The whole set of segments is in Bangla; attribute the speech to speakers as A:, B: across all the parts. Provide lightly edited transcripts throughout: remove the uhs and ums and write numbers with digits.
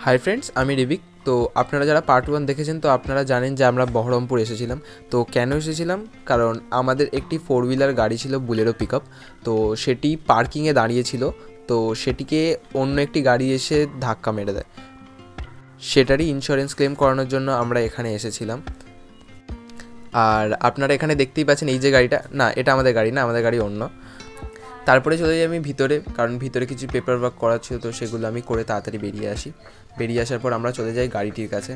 A: হাই ফ্রেন্ডস, আমি রিবিক। তো আপনারা যারা পার্ট 1 দেখেছেন, তো আপনারা জানেন যে আমরা বহরমপুর এসেছিলাম। তো কেন এসেছিলাম? কারণ আমাদের একটি 4 হুইলার গাড়ি ছিল, বুলেরো পিকআপ। তো সেটি পার্কিংয়ে দাঁড়িয়েছিল। তো সেটিকে অন্য একটি গাড়ি এসে ধাক্কা মেরে দেয়। সেটারই ইন্স্যুরেন্স ক্লেম করানোর জন্য আমরা এখানে এসেছিলাম। আর আপনারা এখানে দেখতেই পাচ্ছেন এই যে গাড়িটা, না এটা আমাদের গাড়ি না, আমাদের গাড়ি অন্য। তারপরে চলে যাই আমি ভিতরে, কারণ ভিতরে কিছু পেপার ওয়ার্ক করা ছিল, তো সেগুলো আমি করে তাড়াতাড়ি বেরিয়ে আসি। বেরিয়ে আসার পর আমরা চলে যাই গাড়িটির কাছে।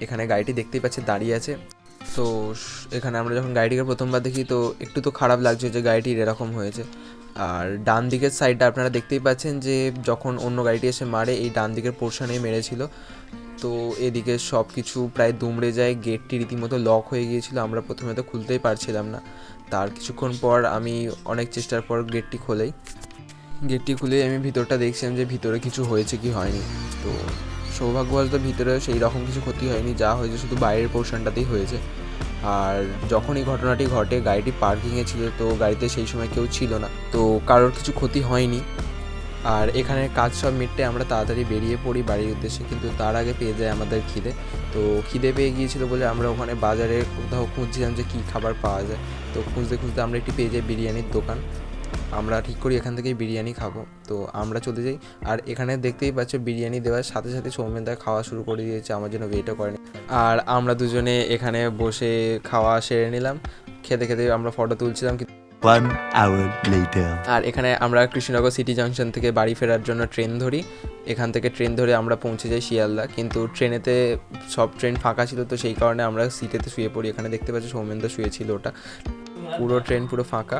A: এখানে গাড়িটি দেখতেই পাচ্ছি দাঁড়িয়ে আছে। তো এখানে আমরা যখন গাড়িটিকে প্রথমবার দেখি, তো একটু তো খারাপ লাগছে যে গাড়িটির এরকম হয়েছে। আর ডান দিকের সাইডটা আপনারা দেখতেই পাচ্ছেন যে যখন অন্য গাড়িটি এসে মারে, এই ডান দিকের পোর্শনেই মেরেছিল। তো এদিকে সব কিছু প্রায় দুমড়ে যায়, গেটটি রীতিমতো লক হয়ে গিয়েছিল, আমরা প্রথমে তো খুলতেই পারছিলাম না। তার কিছুক্ষণ পর আমি অনেক চেষ্টার পর গেটটি খোলাই। গেটটি খুলে আমি ভিতরটা দেখছিলাম যে ভিতরে কিছু হয়েছে কি হয়নি। তো সৌভাগ্যবশত ভিতরে সেই রকম কিছু ক্ষতি হয়নি, যা হয়েছে শুধু বাইরের পোর্শনটাতেই হয়েছে। আর যখন এই ঘটনাটি ঘটে, গাড়িটি পার্কিংয়ে ছিল, তো গাড়িতে সেই সময় কেউ ছিল না, তো কারোর কিছু ক্ষতি হয়নি। আর এখানে কাজ সব মিটতে আমরা তাড়াতাড়ি বেরিয়ে পড়ি বাড়ির উদ্দেশ্যে, কিন্তু তার আগে পেয়ে যায় আমাদের খিদে। তো খিদে পেয়ে গিয়েছিল বলে আমরা ওখানে বাজারে কোথাও খুঁজছিলাম যে কী খাবার পাওয়া যায়। তো খুঁজতে খুঁজতে আমরা একটি পেয়ে যাই বিরিয়ানির দোকান। আমরা ঠিক করি এখান থেকেই বিরিয়ানি খাবো। তো আমরা চলে যাই। আর এখানে দেখতেই পাচ্ছ বিরিয়ানি দেওয়ার সাথে সাথে সৌমেনদা খাওয়া শুরু করে দিয়েছে, আমার জন্য ওয়েটও করেনি। আর আমরা দুজনে এখানে বসে খাওয়া সেরে নিলাম। খেতে খেতে আমরা ফটো তুলছিলাম।
B: 1 hour later.
A: আর এখানে আমরা কৃষ্ণনগর সিটি জাংশন থেকে বাড়ি ফেরার জন্য ট্রেন ধরি। এখান থেকে ট্রেন ধরে আমরা পৌঁছে যাই শিয়ালদা, কিন্তু ট্রেনেতে সব ট্রেন ফাঁকা ছিল, তো সেই কারণে আমরা সিটেতে শুয়ে পড়ি। এখানে দেখতে পাচ্ছি সৌমেনদা শুয়েছিল, ওটা পুরো ট্রেন পুরো ফাঁকা।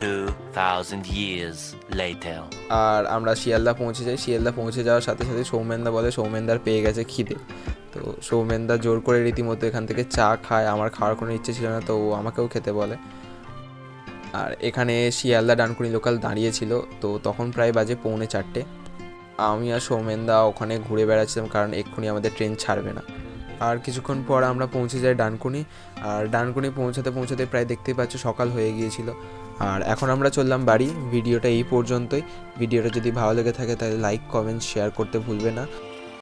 B: 2000 years later.
A: আর আমরা শিয়ালদা পৌঁছে যাই। শিয়ালদা পৌঁছে যাওয়ার সাথে সাথে সৌমেনদা বলে সৌমেনদার পেয়ে গেছে খিদে। তো সৌমেনদা জোর করে রীতিমতো এখান থেকে চা খায়। আমার খাওয়ার কোনো ইচ্ছে ছিল না, তো ও আমাকেও খেতে বলে। আর এখানে শিয়ালদা ডানকুনি লোকাল দাঁড়িয়েছিল, তো তখন প্রায় বাজে 3:45। আমি আর সৌমেনদা ওখানে ঘুরে বেড়াচ্ছিলাম, কারণ এক্ষুনি আমাদের ট্রেন ছাড়বে না। আর কিছুক্ষণ পর আমরা পৌঁছে যাই ডানকুনি। আর ডানকুনি পৌঁছাতে পৌঁছাতে প্রায় দেখতেই পাচ্ছ সকাল হয়ে গিয়েছিল। আর এখন আমরা চললাম বাড়ি। ভিডিওটা এই পর্যন্তই। ভিডিওটা যদি ভালো লেগে থাকে তাহলে লাইক, কমেন্ট, শেয়ার করতে ভুলবে না।